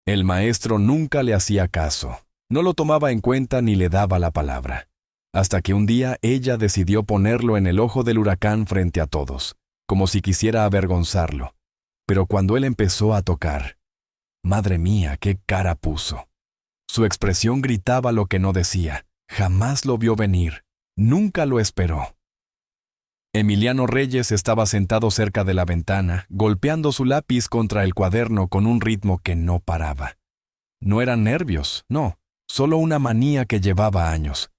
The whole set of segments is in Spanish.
El maestro nunca le hacía caso, no lo tomaba en cuenta ni le daba la palabra, hasta que un día ella decidió ponerlo en el ojo del huracán frente a todos, como si quisiera avergonzarlo. Pero cuando él empezó a tocar, madre mía, qué cara puso. Su expresión gritaba lo que no decía. Jamás lo vio venir, nunca lo esperó. Emiliano Reyes estaba sentado cerca de la ventana, golpeando su lápiz contra el cuaderno con un ritmo que no paraba. No eran nervios, no, solo una manía que llevaba años.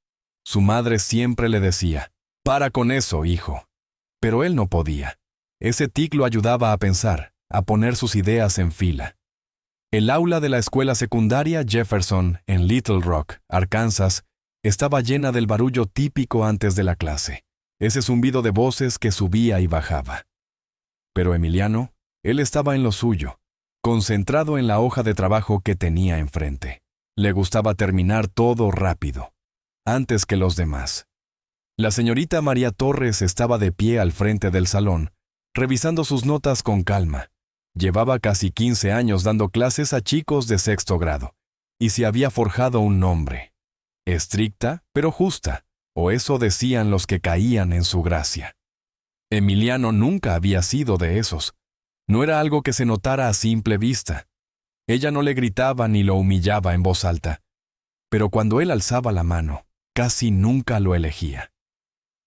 Su madre siempre le decía, «Para con eso, hijo». Pero él no podía. Ese tic lo ayudaba a pensar, a poner sus ideas en fila. El aula de la escuela secundaria Jefferson, en Little Rock, Arkansas, estaba llena del barullo típico antes de la clase, ese zumbido de voces que subía y bajaba. Pero Emiliano, él estaba en lo suyo, concentrado en la hoja de trabajo que tenía enfrente. Le gustaba terminar todo rápido, antes que los demás. La señorita María Torres estaba de pie al frente del salón, revisando sus notas con calma. Llevaba casi 15 años dando clases a chicos de 6º grado, y se había forjado un nombre. Estricta, pero justa, o eso decían los que caían en su gracia. Emiliano nunca había sido de esos. No era algo que se notara a simple vista. Ella no le gritaba ni lo humillaba en voz alta, pero cuando él alzaba la mano, casi nunca lo elegía.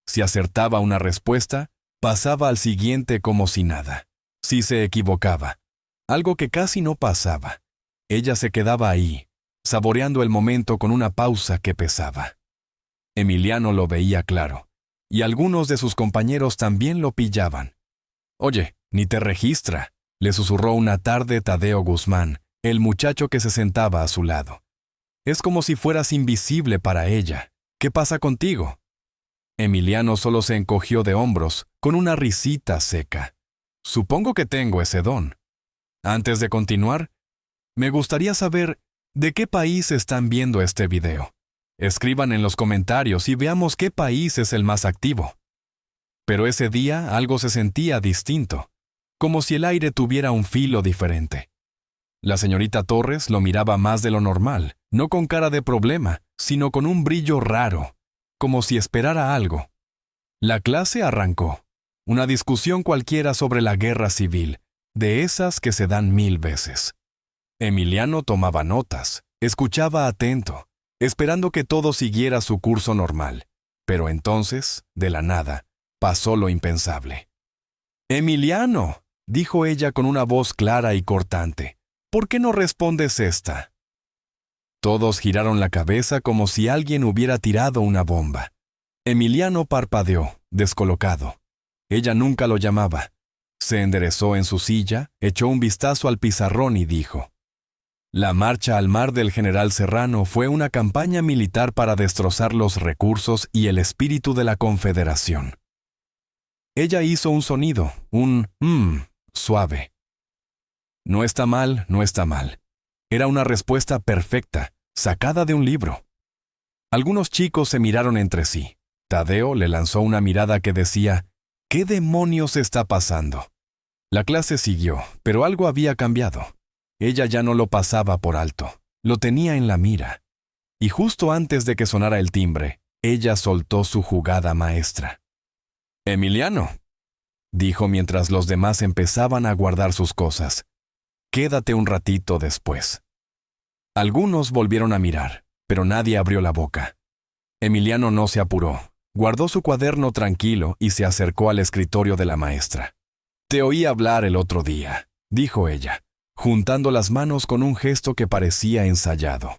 Si acertaba una respuesta, pasaba al siguiente como si nada. Si se equivocaba, algo que casi no pasaba, ella se quedaba ahí, saboreando el momento con una pausa que pesaba. Emiliano lo veía claro, y algunos de sus compañeros también lo pillaban. «Oye, ni te registra», le susurró una tarde Tadeo Guzmán, el muchacho que se sentaba a su lado. «Es como si fueras invisible para ella. ¿Qué pasa contigo?» Emiliano solo se encogió de hombros, con una risita seca. «Supongo que tengo ese don. Antes de continuar, me gustaría saber de qué país están viendo este video. Escriban en los comentarios y veamos qué país es el más activo». Pero ese día algo se sentía distinto, como si el aire tuviera un filo diferente. La señorita Torres lo miraba más de lo normal, no con cara de problema, sino con un brillo raro, como si esperara algo. La clase arrancó. Una discusión cualquiera sobre la guerra civil, de esas que se dan 1000 veces. Emiliano tomaba notas, escuchaba atento, esperando que todo siguiera su curso normal. Pero entonces, de la nada, pasó lo impensable. «Emiliano», dijo ella con una voz clara y cortante, «¿por qué no respondes esta?» Todos giraron la cabeza como si alguien hubiera tirado una bomba. Emiliano parpadeó, descolocado. Ella nunca lo llamaba. Se enderezó en su silla, echó un vistazo al pizarrón y dijo: «La marcha al mar del general Serrano fue una campaña militar para destrozar los recursos y el espíritu de la Confederación». Ella hizo un sonido, un suave. «No está mal, no está mal». Era una respuesta perfecta, sacada de un libro. Algunos chicos se miraron entre sí. Tadeo le lanzó una mirada que decía: «¿Qué demonios está pasando?». La clase siguió, pero algo había cambiado. Ella ya no lo pasaba por alto, lo tenía en la mira. Y justo antes de que sonara el timbre, ella soltó su jugada maestra. «Emiliano», dijo mientras los demás empezaban a guardar sus cosas, «quédate un ratito después». Algunos volvieron a mirar, pero nadie abrió la boca. Emiliano no se apuró, guardó su cuaderno tranquilo y se acercó al escritorio de la maestra. «Te oí hablar el otro día», dijo ella, juntando las manos con un gesto que parecía ensayado.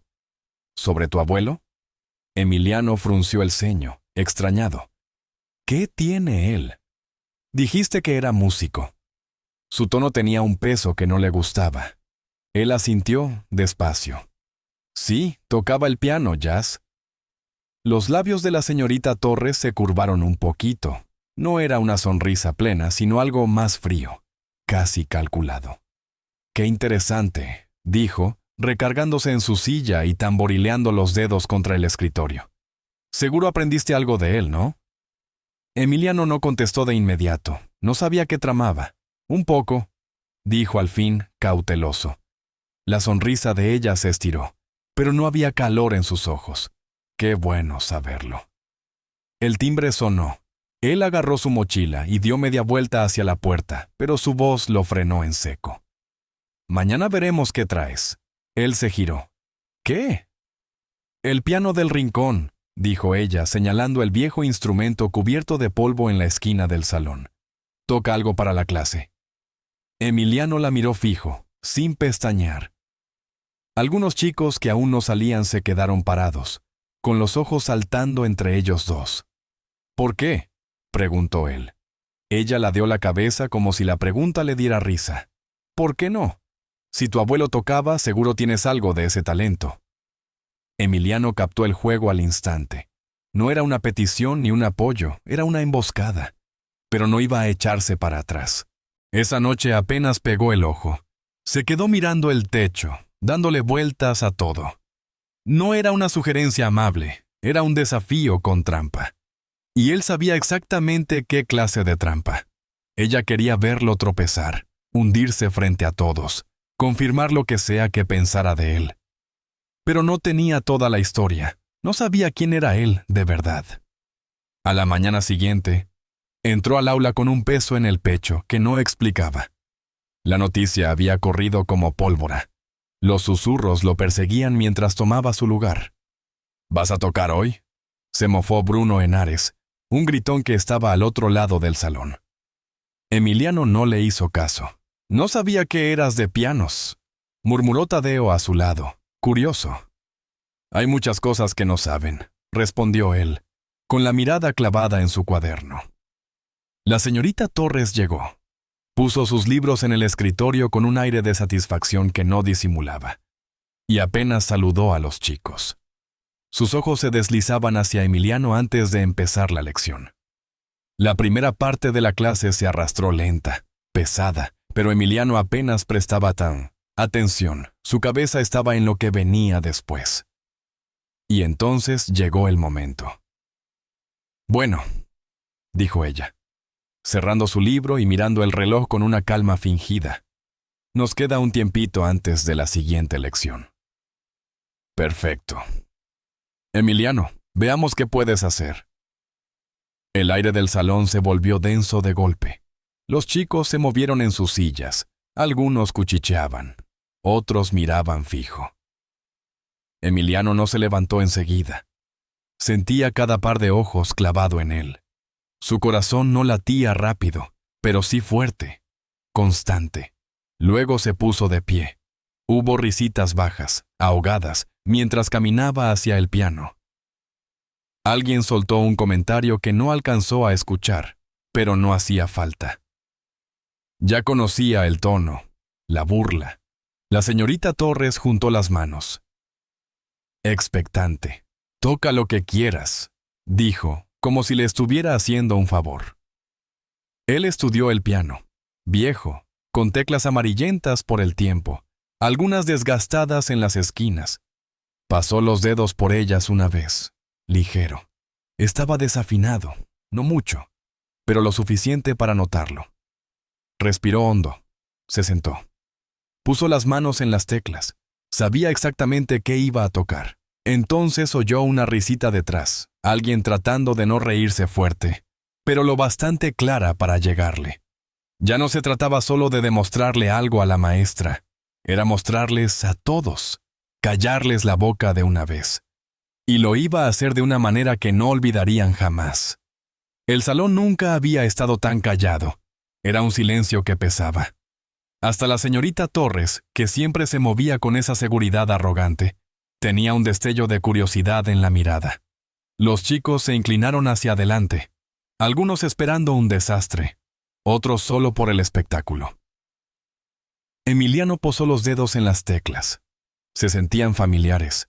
«¿Sobre tu abuelo?» Emiliano frunció el ceño, extrañado. «¿Qué tiene él?» «Dijiste que era músico». Su tono tenía un peso que no le gustaba. Él asintió despacio. «Sí, tocaba el piano, Jazz». Los labios de la señorita Torres se curvaron un poquito. No era una sonrisa plena, sino algo más frío, casi calculado. «Qué interesante», dijo, recargándose en su silla y tamborileando los dedos contra el escritorio. «Seguro aprendiste algo de él, ¿no?» Emiliano no contestó de inmediato. No sabía qué tramaba. «Un poco», dijo al fin, cauteloso. La sonrisa de ella se estiró, pero no había calor en sus ojos. Qué bueno saberlo. El timbre sonó. Él agarró su mochila y dio media vuelta hacia la puerta, pero su voz lo frenó en seco. Mañana veremos qué traes. Él se giró. ¿Qué? El piano del rincón, dijo ella, señalando el viejo instrumento cubierto de polvo en la esquina del salón. Toca algo para la clase. Emiliano la miró fijo, sin pestañear. Algunos chicos que aún no salían se quedaron parados, con los ojos saltando entre ellos dos. ¿Por qué?, preguntó él. Ella ladeó la cabeza como si la pregunta le diera risa. ¿Por qué no? Si tu abuelo tocaba, seguro tienes algo de ese talento. Emiliano captó el juego al instante. No era una petición ni un apoyo, era una emboscada. Pero no iba a echarse para atrás. Esa noche apenas pegó el ojo. Se quedó mirando el techo, dándole vueltas a todo. No era una sugerencia amable, era un desafío con trampa. Y él sabía exactamente qué clase de trampa. Ella quería verlo tropezar, hundirse frente a todos, confirmar lo que sea que pensara de él. Pero no tenía toda la historia, no sabía quién era él de verdad. A la mañana siguiente, entró al aula con un peso en el pecho que no explicaba. La noticia había corrido como pólvora. Los susurros lo perseguían mientras tomaba su lugar. ¿Vas a tocar hoy?, se mofó Bruno Henares, un gritón que estaba al otro lado del salón. Emiliano no le hizo caso. No sabía que eras de pianos, murmuró Tadeo a su lado, curioso. Hay muchas cosas que no saben, respondió él, con la mirada clavada en su cuaderno. La señorita Torres llegó. Puso sus libros en el escritorio con un aire de satisfacción que no disimulaba. Y apenas saludó a los chicos. Sus ojos se deslizaban hacia Emiliano antes de empezar la lección. La primera parte de la clase se arrastró lenta, pesada, pero Emiliano apenas prestaba atención. Su cabeza estaba en lo que venía después. Y entonces llegó el momento. Bueno, dijo ella, cerrando su libro y mirando el reloj con una calma fingida. Nos queda un tiempito antes de la siguiente lección. Perfecto. Emiliano, veamos qué puedes hacer. El aire del salón se volvió denso de golpe. Los chicos se movieron en sus sillas. Algunos cuchicheaban. Otros miraban fijo. Emiliano no se levantó enseguida. Sentía cada par de ojos clavado en él. Su corazón no latía rápido, pero sí fuerte, constante. Luego se puso de pie. Hubo risitas bajas, ahogadas, mientras caminaba hacia el piano. Alguien soltó un comentario que no alcanzó a escuchar, pero no hacía falta. Ya conocía el tono, la burla. La señorita Torres juntó las manos. Expectante. Toca lo que quieras, dijo, como si le estuviera haciendo un favor. Él estudió el piano, viejo, con teclas amarillentas por el tiempo, algunas desgastadas en las esquinas. Pasó los dedos por ellas una vez, ligero. Estaba desafinado, no mucho, pero lo suficiente para notarlo. Respiró hondo, se sentó. Puso las manos en las teclas. Sabía exactamente qué iba a tocar. Entonces oyó una risita detrás, alguien tratando de no reírse fuerte, pero lo bastante clara para llegarle. Ya no se trataba solo de demostrarle algo a la maestra, era mostrarles a todos, callarles la boca de una vez. Y lo iba a hacer de una manera que no olvidarían jamás. El salón nunca había estado tan callado. Era un silencio que pesaba. Hasta la señorita Torres, que siempre se movía con esa seguridad arrogante, tenía un destello de curiosidad en la mirada. Los chicos se inclinaron hacia adelante, algunos esperando un desastre, otros solo por el espectáculo. Emiliano posó los dedos en las teclas. Se sentían familiares,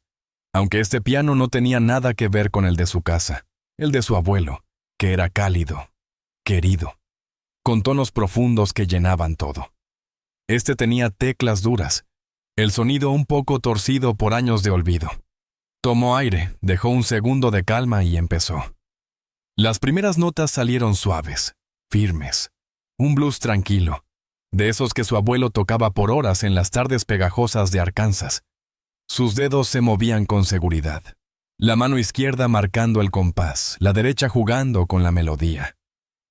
aunque este piano no tenía nada que ver con el de su casa, el de su abuelo, que era cálido, querido, con tonos profundos que llenaban todo. Este tenía teclas duras, el sonido un poco torcido por años de olvido. Tomó aire, dejó un segundo de calma y empezó. Las primeras notas salieron suaves, firmes, un blues tranquilo, de esos que su abuelo tocaba por horas en las tardes pegajosas de Arkansas. Sus dedos se movían con seguridad, la mano izquierda marcando el compás, la derecha jugando con la melodía.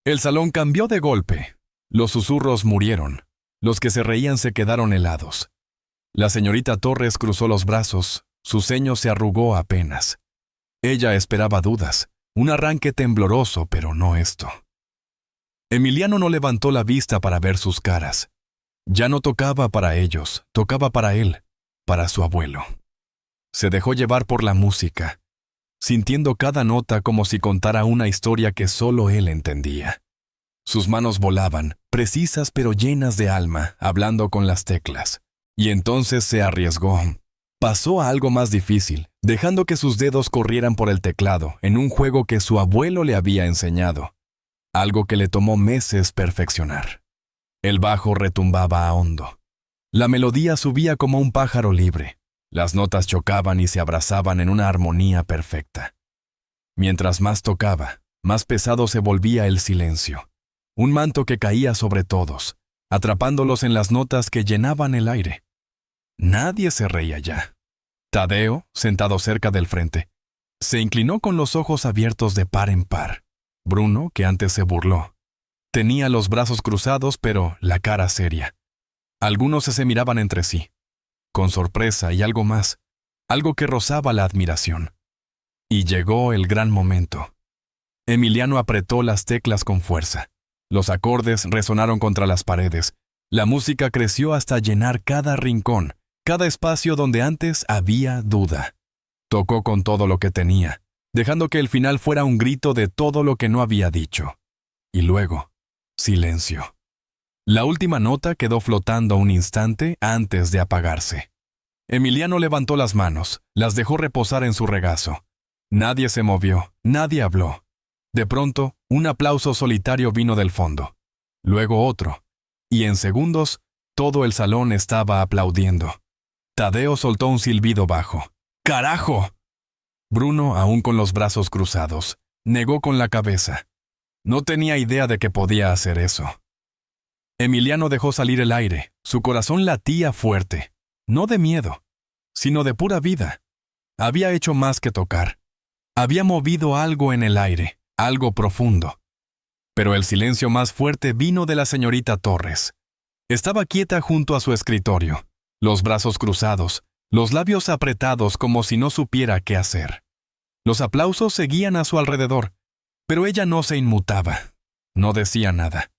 El salón cambió de golpe. Los susurros murieron. Los que se reían se quedaron helados. La señorita Torres cruzó los brazos, su ceño se arrugó apenas. Ella esperaba dudas, un arranque tembloroso, pero no esto. Emiliano no levantó la vista para ver sus caras. Ya no tocaba para ellos, tocaba para él, para su abuelo. Se dejó llevar por la música, sintiendo cada nota como si contara una historia que solo él entendía. Sus manos volaban, precisas pero llenas de alma, hablando con las teclas. Y entonces se arriesgó. Pasó a algo más difícil, dejando que sus dedos corrieran por el teclado en un juego que su abuelo le había enseñado. Algo que le tomó meses perfeccionar. El bajo retumbaba a hondo. La melodía subía como un pájaro libre. Las notas chocaban y se abrazaban en una armonía perfecta. Mientras más tocaba, más pesado se volvía el silencio. Un manto que caía sobre todos, atrapándolos en las notas que llenaban el aire. Nadie se reía ya. Tadeo, sentado cerca del frente, se inclinó con los ojos abiertos de par en par. Bruno, que antes se burló, tenía los brazos cruzados pero la cara seria. Algunos se miraban entre sí, con sorpresa y algo más, algo que rozaba la admiración. Y llegó el gran momento. Emiliano apretó las teclas con fuerza. Los acordes resonaron contra las paredes. La música creció hasta llenar cada rincón, cada espacio donde antes había duda. Tocó con todo lo que tenía, dejando que el final fuera un grito de todo lo que no había dicho. Y luego, silencio. La última nota quedó flotando un instante antes de apagarse. Emiliano levantó las manos, las dejó reposar en su regazo. Nadie se movió, nadie habló. De pronto, un aplauso solitario vino del fondo. Luego otro. Y en segundos, todo el salón estaba aplaudiendo. Tadeo soltó un silbido bajo. ¡Carajo! Bruno, aún con los brazos cruzados, negó con la cabeza. No tenía idea de que podía hacer eso. Emiliano dejó salir el aire. Su corazón latía fuerte. No de miedo, sino de pura vida. Había hecho más que tocar. Había movido algo en el aire, algo profundo. Pero el silencio más fuerte vino de la señorita Torres. Estaba quieta junto a su escritorio, los brazos cruzados, los labios apretados como si no supiera qué hacer. Los aplausos seguían a su alrededor, pero ella no se inmutaba, no decía nada.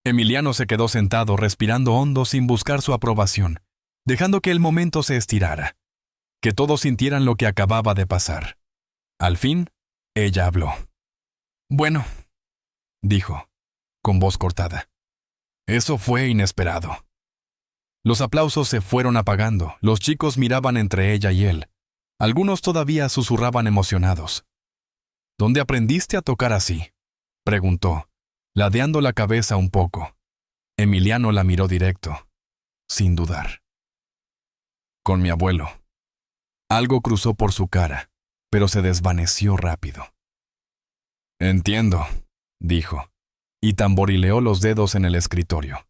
Emiliano se quedó sentado respirando hondo sin buscar su aprobación, dejando que el momento se estirara, que todos sintieran lo que acababa de pasar. Al fin, ella habló. «Bueno», dijo, con voz cortada. «Eso fue inesperado». Los aplausos se fueron apagando, los chicos miraban entre ella y él. Algunos todavía susurraban emocionados. «¿Dónde aprendiste a tocar así?», preguntó, ladeando la cabeza un poco. Emiliano la miró directo, sin dudar. «Con mi abuelo». Algo cruzó por su cara, pero se desvaneció rápido. «Entiendo», dijo, y tamborileó los dedos en el escritorio.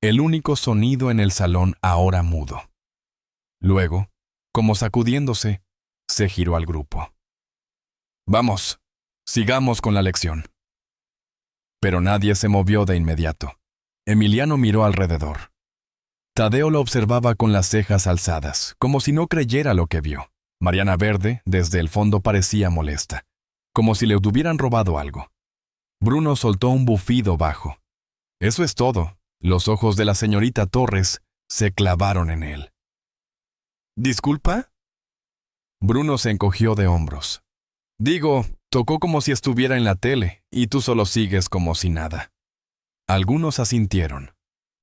El único sonido en el salón ahora mudo. Luego, como sacudiéndose, se giró al grupo. «Vamos, sigamos con la lección». Pero nadie se movió de inmediato. Emiliano miró alrededor. Tadeo lo observaba con las cejas alzadas, como si no creyera lo que vio. Mariana Verde, desde el fondo, parecía molesta, como si le hubieran robado algo. Bruno soltó un bufido bajo. Eso es todo. Los ojos de la señorita Torres se clavaron en él. «¿Disculpa?» Bruno se encogió de hombros. «Digo, tocó como si estuviera en la tele, y tú solo sigues como si nada». Algunos asintieron.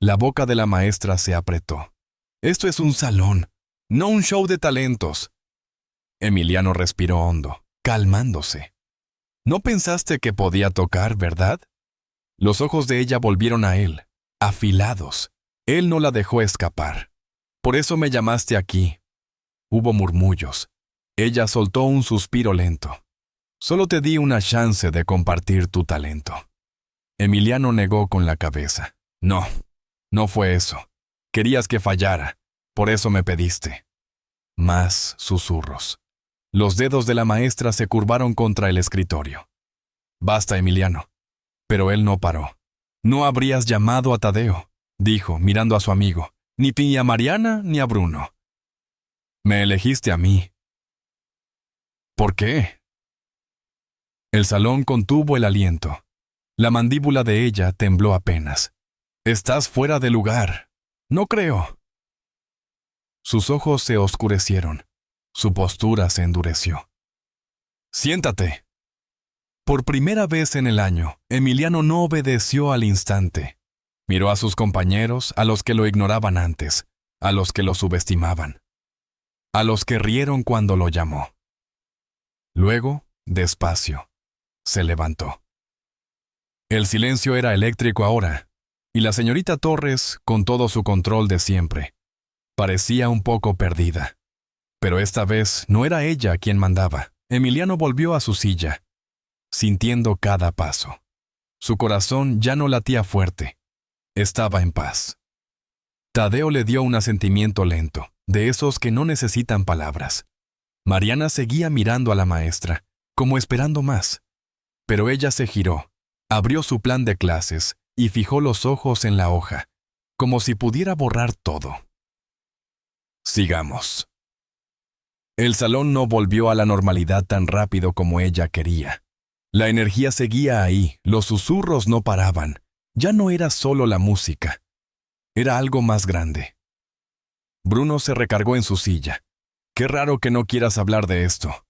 La boca de la maestra se apretó. «Esto es un salón, no un show de talentos». Emiliano respiró hondo, calmándose. «No pensaste que podía tocar, ¿verdad?» Los ojos de ella volvieron a él, afilados. Él no la dejó escapar. «Por eso me llamaste aquí». Hubo murmullos. Ella soltó un suspiro lento. «Solo te di una chance de compartir tu talento». Emiliano negó con la cabeza. «No, No fue eso. Querías que fallara. Por eso me pediste. Más susurros. Los dedos de la maestra se curvaron contra el escritorio. Basta, Emiliano. Pero él no paró. No habrías llamado a Tadeo, dijo, mirando a su amigo, ni a Mariana ni a Bruno. Me elegiste a mí. ¿Por qué? El salón contuvo el aliento. La mandíbula de ella tembló apenas. Estás fuera de lugar. No creo. Sus ojos se oscurecieron. Su postura se endureció. Siéntate. Por primera vez en el año, Emiliano no obedeció al instante. Miró a sus compañeros, a los que lo ignoraban antes, a los que lo subestimaban, a los que rieron cuando lo llamó. Luego, despacio, se levantó. El silencio era eléctrico ahora, y la señorita Torres, con todo su control de siempre, parecía un poco perdida. Pero esta vez no era ella quien mandaba. Emiliano volvió a su silla, sintiendo cada paso. Su corazón ya no latía fuerte. Estaba en paz. Tadeo le dio un asentimiento lento, de esos que no necesitan palabras. Mariana seguía mirando a la maestra, como esperando más. Pero ella se giró, abrió su plan de clases y fijó los ojos en la hoja, como si pudiera borrar todo. Sigamos. El salón no volvió a la normalidad tan rápido como ella quería. La energía seguía ahí, los susurros no paraban. Ya no era solo la música. Era algo más grande. Bruno se recargó en su silla. Qué raro que no quieras hablar de esto.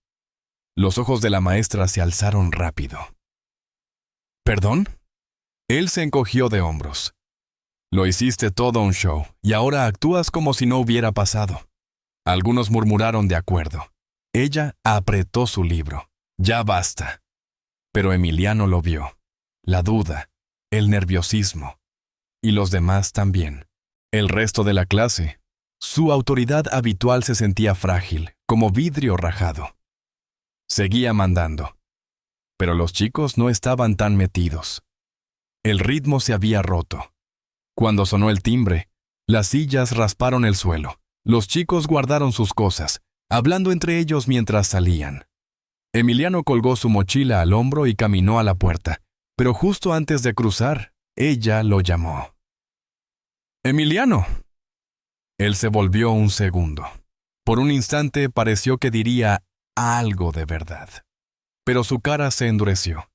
Los ojos de la maestra se alzaron rápido. ¿Perdón? Él se encogió de hombros. Lo hiciste todo un show, y ahora actúas como si no hubiera pasado. Algunos murmuraron de acuerdo. Ella apretó su libro. Ya basta. Pero Emiliano lo vio. La duda, el nerviosismo. Y los demás también. El resto de la clase. Su autoridad habitual se sentía frágil, como vidrio rajado. Seguía mandando. Pero los chicos no estaban tan metidos. El ritmo se había roto. Cuando sonó el timbre, las sillas rasparon el suelo. Los chicos guardaron sus cosas, hablando entre ellos mientras salían. Emiliano colgó su mochila al hombro y caminó a la puerta, pero justo antes de cruzar, ella lo llamó. ¡Emiliano! Él se volvió un segundo. Por un instante pareció que diría algo de verdad, pero su cara se endureció.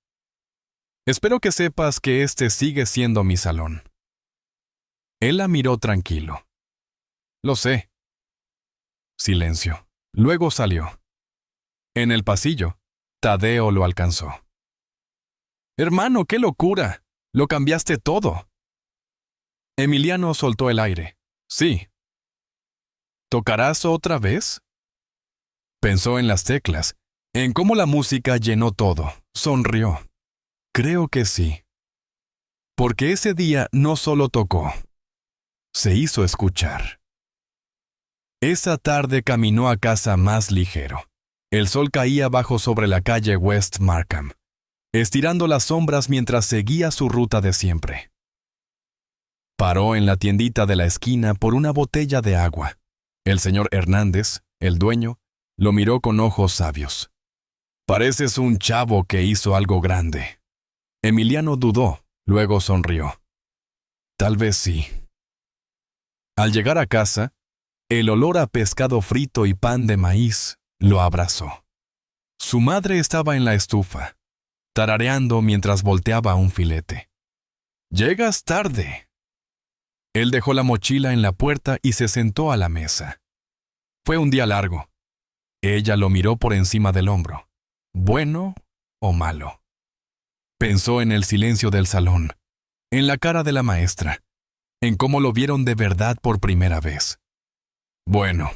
Espero que sepas que este sigue siendo mi salón. Él la miró tranquilo. Lo sé. Silencio. Luego salió. En el pasillo, Tadeo lo alcanzó. Hermano, qué locura. Lo cambiaste todo. Emiliano soltó el aire. Sí. ¿Tocarás otra vez? Pensó en las teclas, en cómo la música llenó todo. Sonrió. Creo que sí. Porque ese día no solo tocó, se hizo escuchar. Esa tarde caminó a casa más ligero. El sol caía bajo sobre la calle West Markham, estirando las sombras mientras seguía su ruta de siempre. Paró en la tiendita de la esquina por una botella de agua. El señor Hernández, el dueño, lo miró con ojos sabios. Pareces un chavo que hizo algo grande. Emiliano dudó, luego sonrió. Tal vez sí. Al llegar a casa, el olor a pescado frito y pan de maíz lo abrazó. Su madre estaba en la estufa, tarareando mientras volteaba un filete. «Llegas tarde». Él dejó la mochila en la puerta y se sentó a la mesa. Fue un día largo. Ella lo miró por encima del hombro. ¿Bueno o malo? Pensó en el silencio del salón, en la cara de la maestra, en cómo lo vieron de verdad por primera vez. Bueno,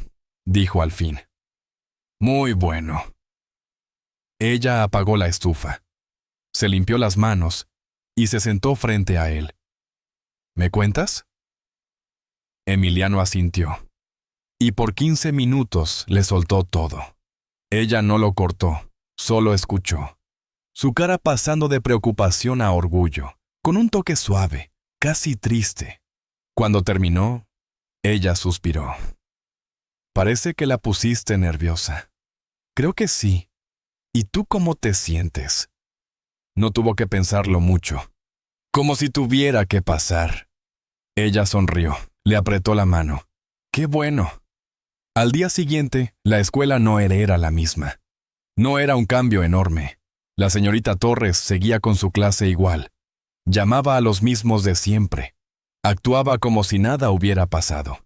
dijo al fin. Muy bueno. Ella apagó la estufa, se limpió las manos y se sentó frente a él. ¿Me cuentas? Emiliano asintió, y por 15 minutos le soltó todo. Ella no lo cortó, solo escuchó, su cara pasando de preocupación a orgullo, con un toque suave, casi triste. Cuando terminó, ella suspiró. Parece que la pusiste nerviosa. Creo que sí. ¿Y tú cómo te sientes? No tuvo que pensarlo mucho. Como si tuviera que pasar. Ella sonrió, le apretó la mano. ¡Qué bueno! Al día siguiente, la escuela no era la misma. No era un cambio enorme. La señorita Torres seguía con su clase igual. Llamaba a los mismos de siempre. Actuaba como si nada hubiera pasado.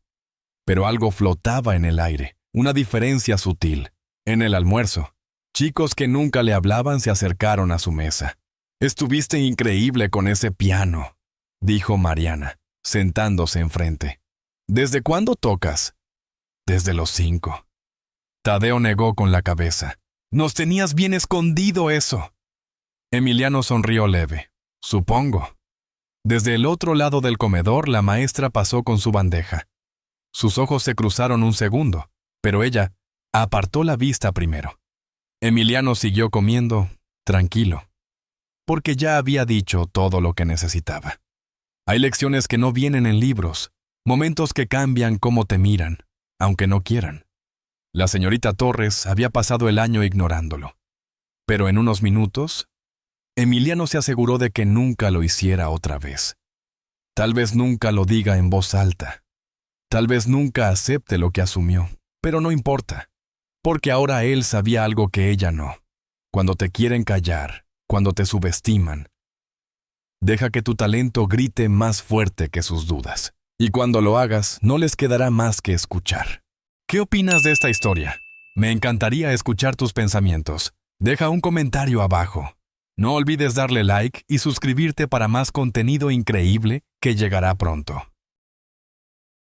Pero algo flotaba en el aire, una diferencia sutil. En el almuerzo, chicos que nunca le hablaban se acercaron a su mesa. «Estuviste increíble con ese piano», dijo Mariana, sentándose enfrente. «¿Desde cuándo tocas?» «Desde los 5». Tadeo negó con la cabeza. «Nos tenías bien escondido eso». Emiliano sonrió leve. «Supongo». Desde el otro lado del comedor, la maestra pasó con su bandeja. Sus ojos se cruzaron un segundo, pero ella apartó la vista primero. Emiliano siguió comiendo, tranquilo, porque ya había dicho todo lo que necesitaba. Hay lecciones que no vienen en libros, momentos que cambian cómo te miran, aunque no quieran. La señorita Torres había pasado el año ignorándolo. Pero en unos minutos, Emiliano se aseguró de que nunca lo hiciera otra vez. Tal vez nunca lo diga en voz alta. Tal vez nunca acepte lo que asumió, pero no importa, porque ahora él sabía algo que ella no. Cuando te quieren callar, cuando te subestiman, deja que tu talento grite más fuerte que sus dudas. Y cuando lo hagas, no les quedará más que escuchar. ¿Qué opinas de esta historia? Me encantaría escuchar tus pensamientos. Deja un comentario abajo. No olvides darle like y suscribirte para más contenido increíble que llegará pronto.